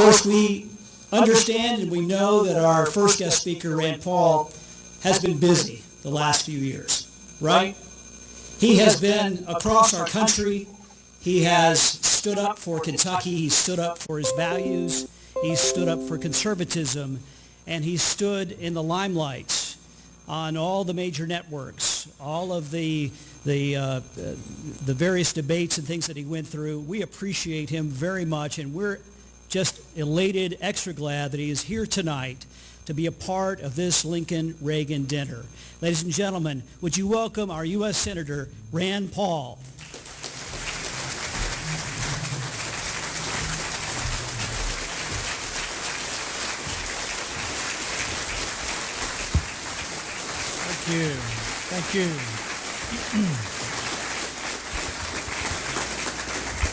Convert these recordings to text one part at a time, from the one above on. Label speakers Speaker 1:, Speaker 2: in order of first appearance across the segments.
Speaker 1: course, we understand and we know that our first guest speaker, Rand Paul, has been busy the last few years, right? He has been across our country. He has stood up for Kentucky. He stood up for his values. He stood up for conservatism. And he stood in the limelight on all the major networks, all of the various debates and things that he went through. We appreciate him very much, and we're just elated, extra glad that he is here tonight to be a part of this Lincoln-Reagan dinner. Ladies and gentlemen, would you welcome our U.S. Senator Rand Paul.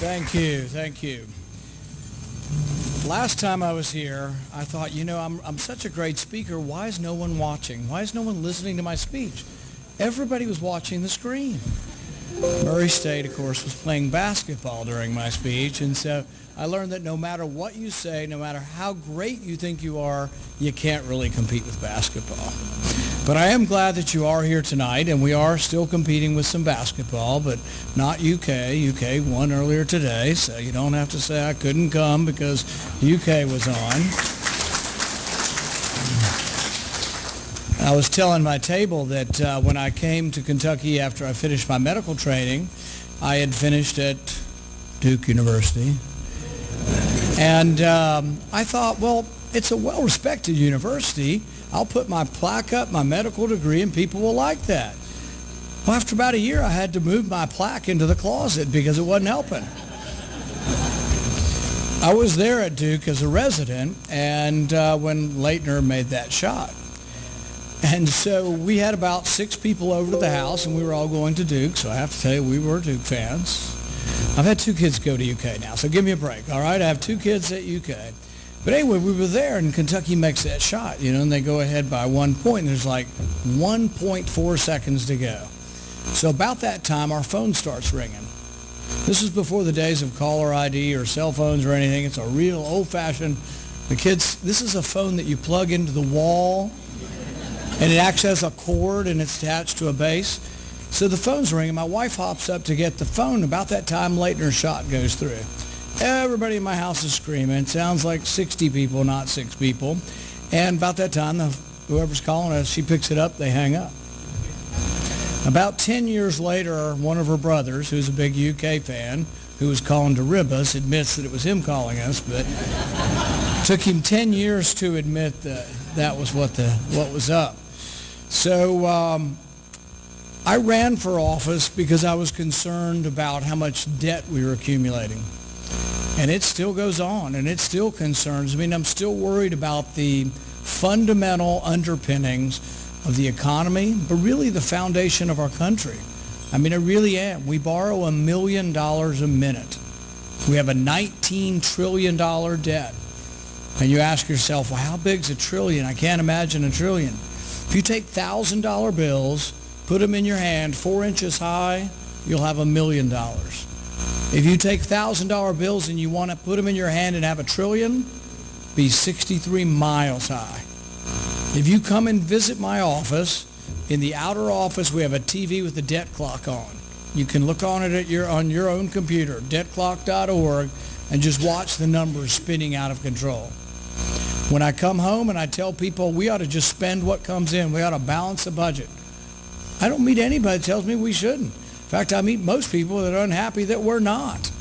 Speaker 2: Thank you. Thank you. Last time I was here, I thought, I'm such a great speaker. Why is no one watching? Why is no one listening to my speech? Everybody was watching the screen. Murray State, of course, was playing basketball during my speech, and so I learned that no matter what you say, no matter how great you think you are, you can't really compete with basketball. But I am glad that you are here tonight, and we are still competing with some basketball, but not UK. UK won earlier today, so you don't have to say I couldn't come because UK was on. I was telling my table that when I came to Kentucky after I finished my medical training, I had finished at Duke University. And I thought, well, it's a well-respected university. I'll put my plaque up, my medical degree, and people will like that. Well, after about a year, I had to move my plaque into the closet because it wasn't helping. I was there at Duke as a resident, and when Leitner made that shot. And so we had about 6 people over to the house, and we were all going to Duke, so I have to tell you, we were Duke fans. I've had 2 kids go to UK now, so give me a break, all right? I have 2 kids at UK. But anyway, we were there, and Kentucky makes that shot, and they go ahead by 1 point, and there's like 1.4 seconds to go. So about that time, our phone starts ringing. This is before the days of caller ID or cell phones or anything. It's a real old-fashioned, this is a phone that you plug into the wall, and it actually has a cord, and it's attached to a base. So the phone's ringing. My wife hops up to get the phone. About that time, Leitner's shot goes through. Everybody in my house is screaming. It sounds like 60 people, not 6 people. And about that time, whoever's calling us, she picks it up, they hang up. About 10 years later, one of her brothers, who's a big UK fan, who was calling to rib us, admits that it was him calling us, but it took him 10 years to admit that was what was up. So I ran for office because I was concerned about how much debt we were accumulating. And it still goes on, and it still concerns me. I'm still worried about the fundamental underpinnings of the economy, but really the foundation of our country. I really am. We borrow $1 million a minute. We have a $19 trillion debt. And you ask yourself, well, how big's a trillion? I can't imagine a trillion. If you take $1,000 bills, put them in your hand 4 inches high, you'll have $1 million. If you take $1,000 bills and you want to put them in your hand and have a trillion, be 63 miles high. If you come and visit my office, in the outer office we have a TV with the debt clock on. You can look on it on your own computer, debtclock.org, and just watch the numbers spinning out of control. When I come home and I tell people we ought to just spend what comes in, we ought to balance the budget, I don't meet anybody that tells me we shouldn't. In fact, I meet most people that are unhappy that we're not.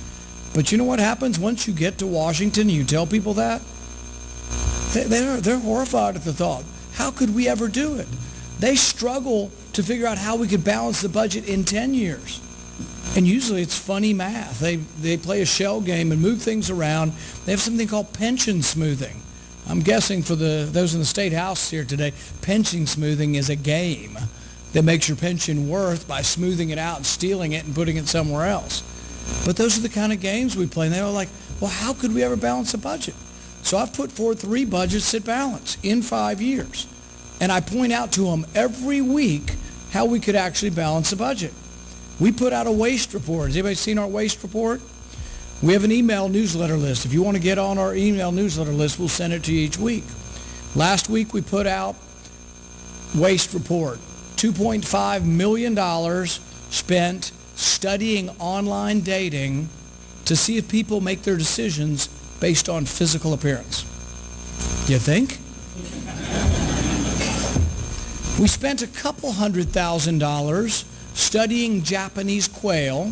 Speaker 2: But you know what happens once you get to Washington and you tell people that? They're horrified at the thought. How could we ever do it? They struggle to figure out how we could balance the budget in 10 years. And usually it's funny math. They play a shell game and move things around. They have something called pension smoothing. I'm guessing for those in the State House here today, pension smoothing is a game that makes your pension worth by smoothing it out and stealing it and putting it somewhere else. But those are the kind of games we play. And they were like, well, how could we ever balance a budget? So I've put forth 3 budgets that balance in 5 years. And I point out to them every week how we could actually balance the budget. We put out a waste report. Has anybody seen our waste report? We have an email newsletter list. If you want to get on our email newsletter list, we'll send it to you each week. Last week we put out waste report. $2.5 million spent studying online dating to see if people make their decisions based on physical appearance. You think? We spent a couple $100,000 studying Japanese quail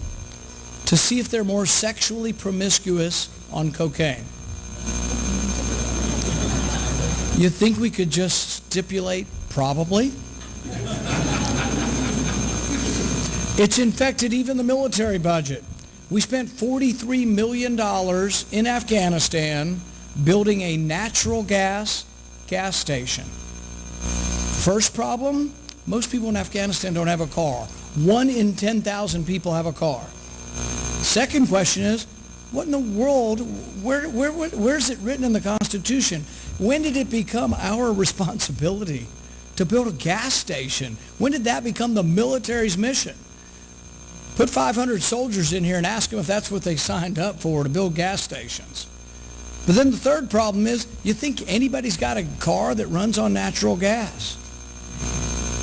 Speaker 2: to see if they're more sexually promiscuous on cocaine. You think we could just stipulate probably? It's infected even the military budget. We spent $43 million in Afghanistan building a natural gas station. First problem, most people in Afghanistan don't have a car. 1 in 10,000 people have a car. Second question is, what in the world, where's it written in the Constitution? When did it become our responsibility to build a gas station? When did that become the military's mission? Put 500 soldiers in here and ask them if that's what they signed up for, to build gas stations. But then the third problem is, you think anybody's got a car that runs on natural gas?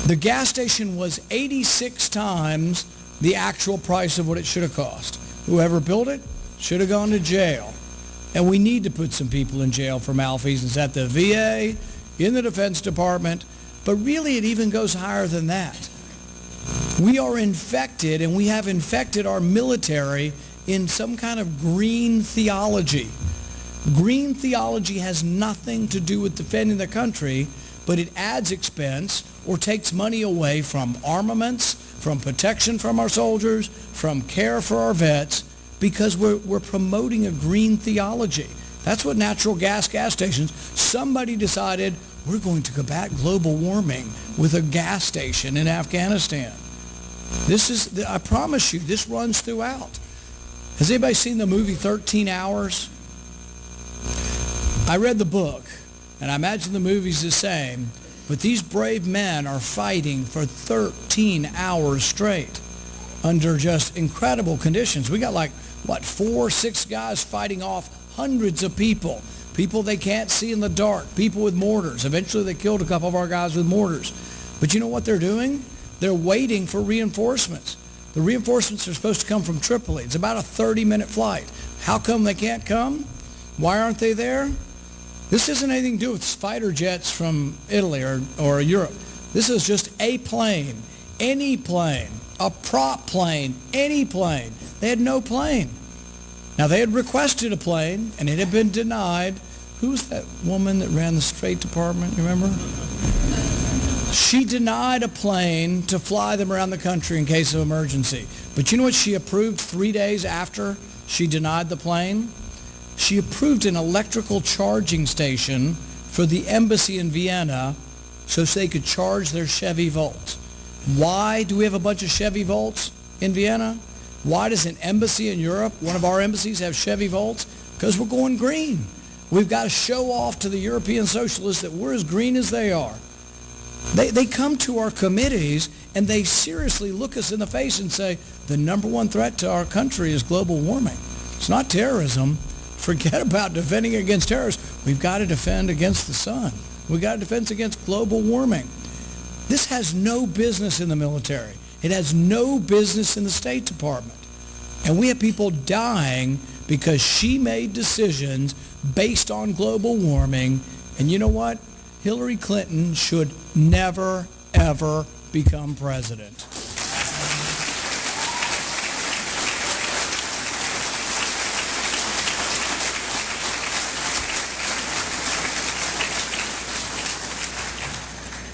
Speaker 2: The gas station was 86 times the actual price of what it should have cost. Whoever built it should have gone to jail. And we need to put some people in jail for malfeasance at the VA, in the Defense Department, but really it even goes higher than that. We are infected, and we have infected our military in some kind of green theology. Green theology has nothing to do with defending the country, but it adds expense or takes money away from armaments, from protection from our soldiers, from care for our vets, because we're promoting a green theology. That's what natural gas stations, somebody decided we're going to combat global warming with a gas station in Afghanistan. This is, I promise you, this runs throughout. Has anybody seen the movie 13 Hours? I read the book, and I imagine the movie's the same, but these brave men are fighting for 13 hours straight under just incredible conditions. We got 4 or 6 guys fighting off hundreds of people they can't see in the dark, people with mortars. Eventually they killed a couple of our guys with mortars. But you know what they're doing? They're waiting for reinforcements. The reinforcements are supposed to come from Tripoli. It's about a 30-minute flight. How come they can't come? Why aren't they there? This isn't anything to do with fighter jets from Italy or Europe. This is just a plane, any plane, a prop plane, any plane. They had no plane. Now, they had requested a plane, and it had been denied. Who's that woman that ran the State Department, you remember? She denied a plane to fly them around the country in case of emergency. But you know what she approved 3 days after she denied the plane? She approved an electrical charging station for the embassy in Vienna so they could charge their Chevy Volts. Why do we have a bunch of Chevy Volts in Vienna? Why does an embassy in Europe, one of our embassies, have Chevy Volts? Because we're going green. We've got to show off to the European socialists that we're as green as they are. They come to our committees and they seriously look us in the face and say, the number one threat to our country is global warming. It's not terrorism. Forget about defending against terrorists. We've got to defend against the sun. We've got to defend against global warming. This has no business in the military. It has no business in the State Department. And we have people dying because she made decisions based on global warming. And you know what? Hillary Clinton should never, ever become president.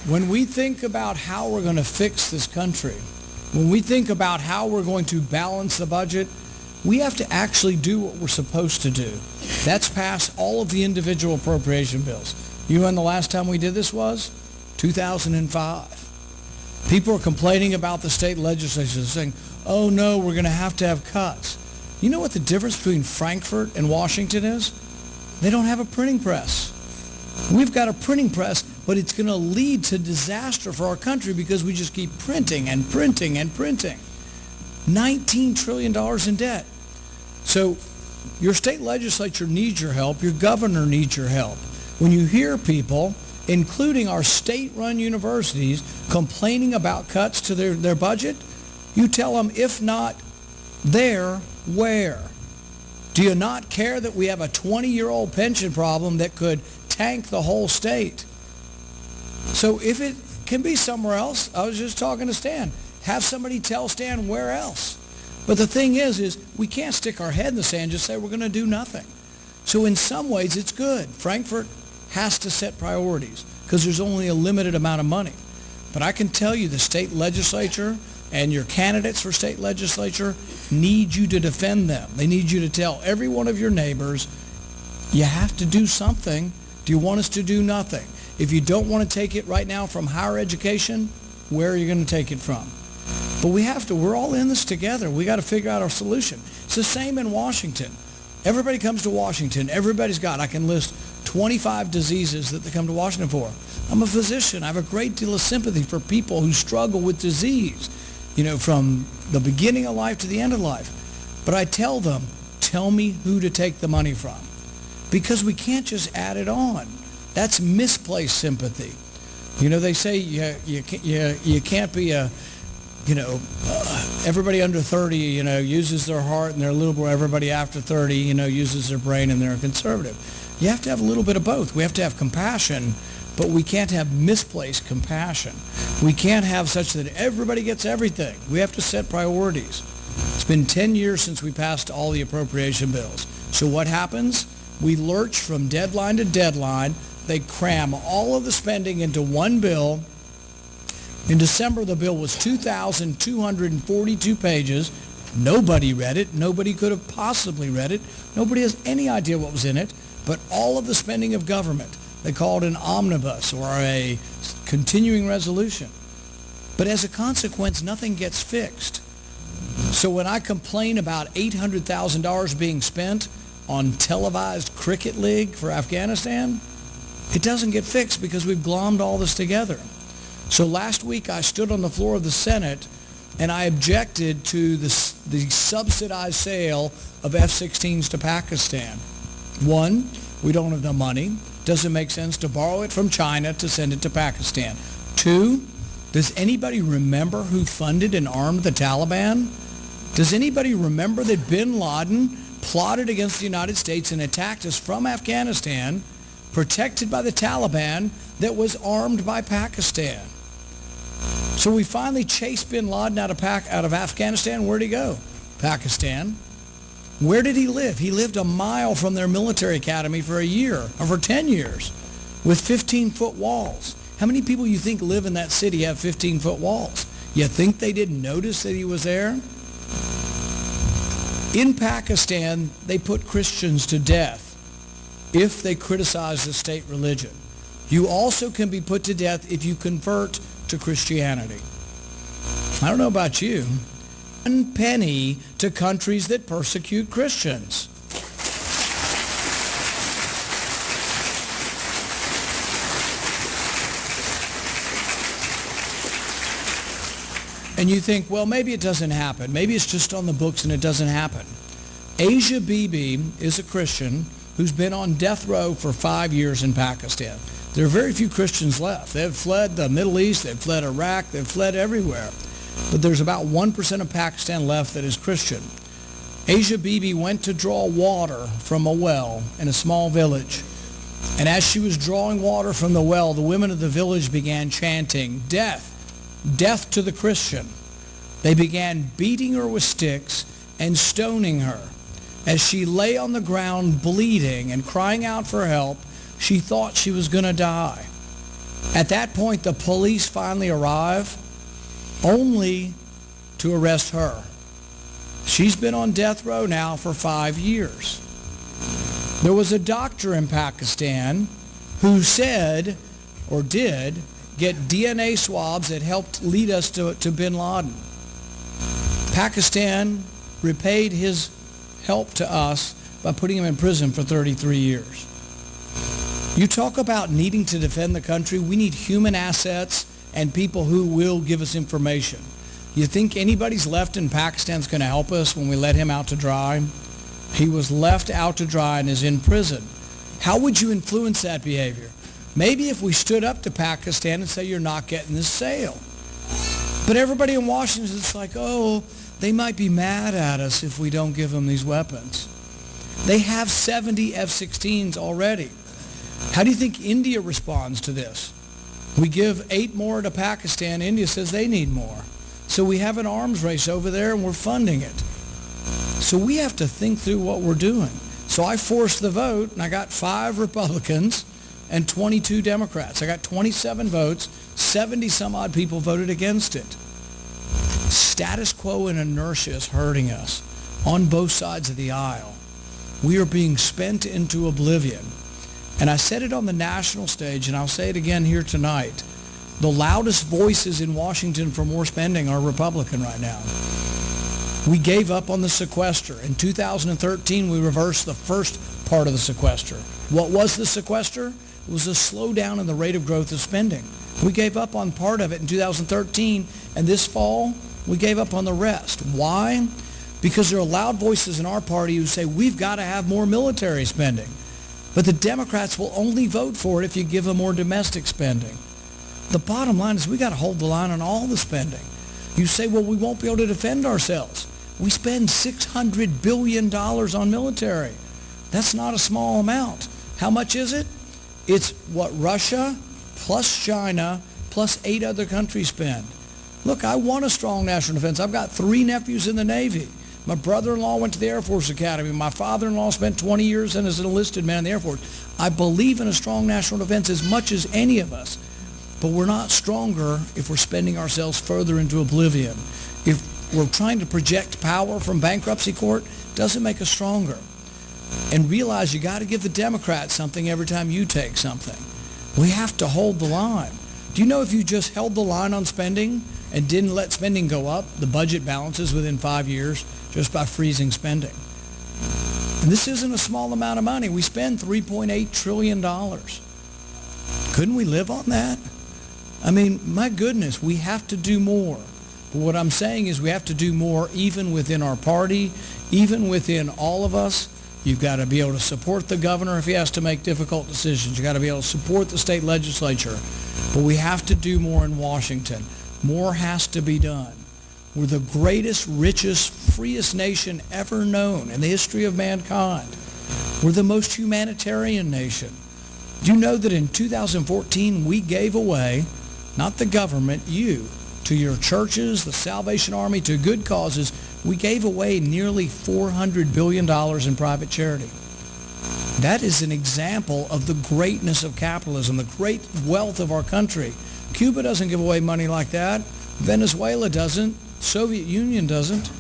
Speaker 2: When we think about how we're going to fix this country, when we think about how we're going to balance the budget, we have to actually do what we're supposed to do. That's pass all of the individual appropriation bills. You know when the last time we did this was? 2005. People are complaining about the state legislature, saying, oh no, we're going to have cuts. You know what the difference between Frankfurt and Washington is? They don't have a printing press. We've got a printing press, but it's going to lead to disaster for our country because we just keep printing and printing and printing. $19 trillion in debt. So Your state legislature needs your help. Your governor needs your help. When you hear people, including our state-run universities, complaining about cuts to their budget, you tell them, if not there, where? Do you not care that we have a 20-year-old pension problem that could tank the whole state? So if it can be somewhere else, I was just talking to Stan, have somebody tell Stan where else. But the thing is we can't stick our head in the sand and just say we're going to do nothing. So in some ways it's good. Frankfurt has to set priorities because there's only a limited amount of money. But I can tell you the state legislature and your candidates for state legislature need you to defend them. They need you to tell every one of your neighbors, you have to do something. Do you want us to do nothing? If you don't want to take it right now from higher education, where are you going to take it from? But we're all in this together. We got to figure out our solution. It's the same in Washington. Everybody comes to Washington. I can list 25 diseases that they come to Washington for. I'm a physician. I have a great deal of sympathy for people who struggle with disease, from the beginning of life to the end of life. But I tell them, tell me who to take the money from. Because we can't just add it on. That's misplaced sympathy. They say you can't be everybody under 30, uses their heart and they're liberal. Everybody after 30, uses their brain and they're conservative. You have to have a little bit of both. We have to have compassion, but we can't have misplaced compassion. We can't have such that everybody gets everything. We have to set priorities. It's been 10 years since we passed all the appropriation bills. So what happens? We lurch from deadline to deadline. They cram all of the spending into one bill. In December, the bill was 2,242 pages. Nobody read it. Nobody could have possibly read it. Nobody has any idea what was in it. But all of the spending of government, they call it an omnibus or a continuing resolution. But as a consequence, nothing gets fixed. So when I complain about $800,000 being spent on televised cricket league for Afghanistan, it doesn't get fixed because we've glommed all this together. So last week I stood on the floor of the Senate and I objected to the subsidized sale of F-16s to Pakistan. One, we don't have the money. Doesn't make sense to borrow it from China to send it to Pakistan. Two, does anybody remember who funded and armed the Taliban? Does anybody remember that bin Laden plotted against the United States and attacked us from Afghanistan, protected by the Taliban, that was armed by Pakistan? So we finally chased bin Laden out of Afghanistan. Where'd he go? Pakistan. Where did he live? He lived a mile from their military academy for a year, or for 10 years, with 15-foot walls. How many people you think live in that city have 15-foot walls? You think they didn't notice that he was there? In Pakistan, they put Christians to death if they criticize the state religion. You also can be put to death if you convert to Christianity. I don't know about you. One penny to countries that persecute Christians. And you think, well, maybe it doesn't happen. Maybe it's just on the books and it doesn't happen. Asia Bibi is a Christian who's been on death row for 5 years in Pakistan. There are very few Christians left. They've fled the Middle East, they've fled Iraq, they've fled everywhere. But there's about 1% of Pakistan left that is Christian. Asia Bibi went to draw water from a well in a small village. And as she was drawing water from the well, the women of the village began chanting, "Death, death to the Christian." They began beating her with sticks and stoning her. As she lay on the ground bleeding and crying out for help, she thought she was going to die. At that point, the police finally arrive, only to arrest her. She's been on death row now for 5 years. There was a doctor in Pakistan who said, or did, get DNA swabs that helped lead us to bin Laden. Pakistan repaid his help to us by putting him in prison for 33 years. You talk about needing to defend the country. We need human assets and people who will give us information. You think anybody's left in Pakistan is going to help us when we let him out to dry? He was left out to dry and is in prison. How would you influence that behavior? Maybe if we stood up to Pakistan and say, you're not getting this sale. But everybody in Washington is like, oh, they might be mad at us if we don't give them these weapons. They have 70 F-16s already. How do you think India responds to this? We give 8 more to Pakistan. India says they need more. So we have an arms race over there and we're funding it. So we have to think through what we're doing. So I forced the vote and I got 5 Republicans and 22 Democrats. I got 27 votes. 70 some odd people voted against it. Status quo and inertia is hurting us on both sides of the aisle. We are being spent into oblivion. And I said it on the national stage, and I'll say it again here tonight. The loudest voices in Washington for more spending are Republican right now. We gave up on the sequester. In 2013, we reversed the first part of the sequester. What was the sequester? It was a slowdown in the rate of growth of spending. We gave up on part of it in 2013, and this fall, we gave up on the rest. Why? Because there are loud voices in our party who say we've got to have more military spending. But the Democrats will only vote for it if you give them more domestic spending. The bottom line is we got to hold the line on all the spending. You say, well, we won't be able to defend ourselves. We spend $600 billion on military. That's not a small amount. How much is it? It's what Russia plus China plus 8 other countries spend. Look, I want a strong national defense. I've got 3 nephews in the Navy. My brother-in-law went to the Air Force Academy. My father-in-law spent 20 years as an enlisted man in the Air Force. I believe in a strong national defense as much as any of us. But we're not stronger if we're spending ourselves further into oblivion. If we're trying to project power from bankruptcy court, it doesn't make us stronger. And realize you got to give the Democrats something every time you take something. We have to hold the line. Do you know if you just held the line on spending and didn't let spending go up, the budget balances within 5 years just by freezing spending? And this isn't a small amount of money. We spend $3.8 trillion. Couldn't we live on that? I mean, my goodness, we have to do more. But what I'm saying is we have to do more even within our party, even within all of us. You've got to be able to support the governor if he has to make difficult decisions. You've got to be able to support the state legislature. But we have to do more in Washington. More has to be done. We're the greatest, richest, freest nation ever known in the history of mankind. We're the most humanitarian nation. Do you know that in 2014 we gave away, not the government, you, to your churches, the Salvation Army, to good causes, we gave away nearly $400 billion in private charity. That is an example of the greatness of capitalism, the great wealth of our country. Cuba doesn't give away money like that. Venezuela doesn't. Soviet Union doesn't.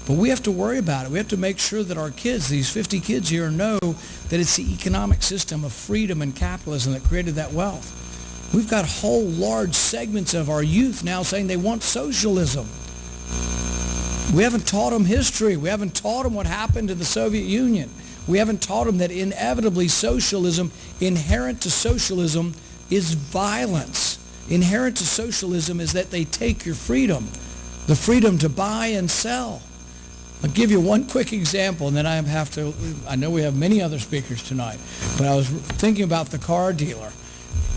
Speaker 2: But we have to worry about it. We have to make sure that our kids, these 50 kids here, know that it's the economic system of freedom and capitalism that created that wealth. We've got whole large segments of our youth now saying they want socialism. We haven't taught them history. We haven't taught them what happened to the Soviet Union. We haven't taught them that inevitably socialism, inherent to socialism, is violence. Inherent to socialism is that they take your freedom, the freedom to buy and sell. I'll give you one quick example, and then I know we have many other speakers tonight, but I was thinking about the car dealer.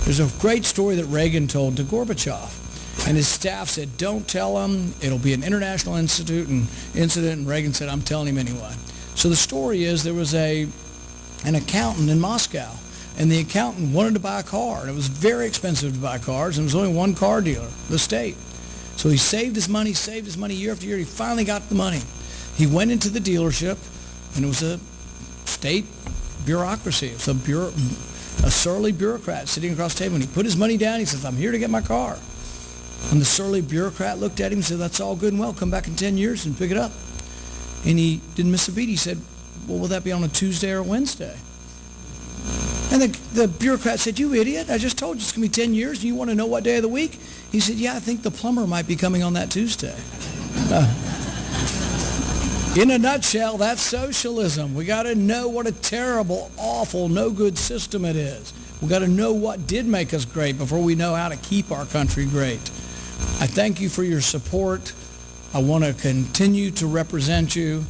Speaker 2: There's a great story that Reagan told to Gorbachev, and his staff said, don't tell him, it'll be an international incident, and Reagan said, I'm telling him anyway. So the story is there was an accountant in Moscow, and the accountant wanted to buy a car, and it was very expensive to buy cars, and there was only one car dealer, the state. So he saved his money year after year. He finally got the money. He went into the dealership, and it was a state bureaucracy. It was a surly bureaucrat sitting across the table, and he put his money down. He says, I'm here to get my car. And the surly bureaucrat looked at him and said, that's all good and well. Come back in 10 years and pick it up. And he didn't miss a beat. He said, well, will that be on a Tuesday or a Wednesday? And the bureaucrat said, you idiot, I just told you it's going to be 10 years, and you want to know what day of the week? He said, yeah, I think the plumber might be coming on that Tuesday. In a nutshell, that's socialism. We got to know what a terrible, awful, no good system it is. We got to know what did make us great before we know how to keep our country great. I thank you for your support. I want to continue to represent you.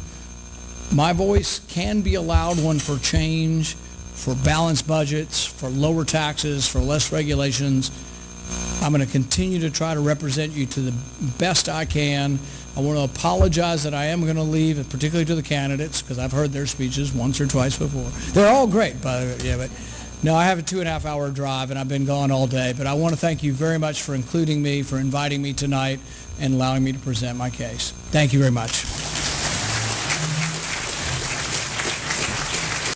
Speaker 2: My voice can be a loud one for change, for balanced budgets, for lower taxes, for less regulations. I'm going to continue to try to represent you to the best I can. I want to apologize that I am going to leave, particularly to the candidates, because I've heard their speeches once or twice before. They're all great, by the way. Yeah, but no, I have a 2.5-hour drive, and I've been gone all day. But I want to thank you very much for including me, for inviting me tonight, and allowing me to present my case. Thank you very much.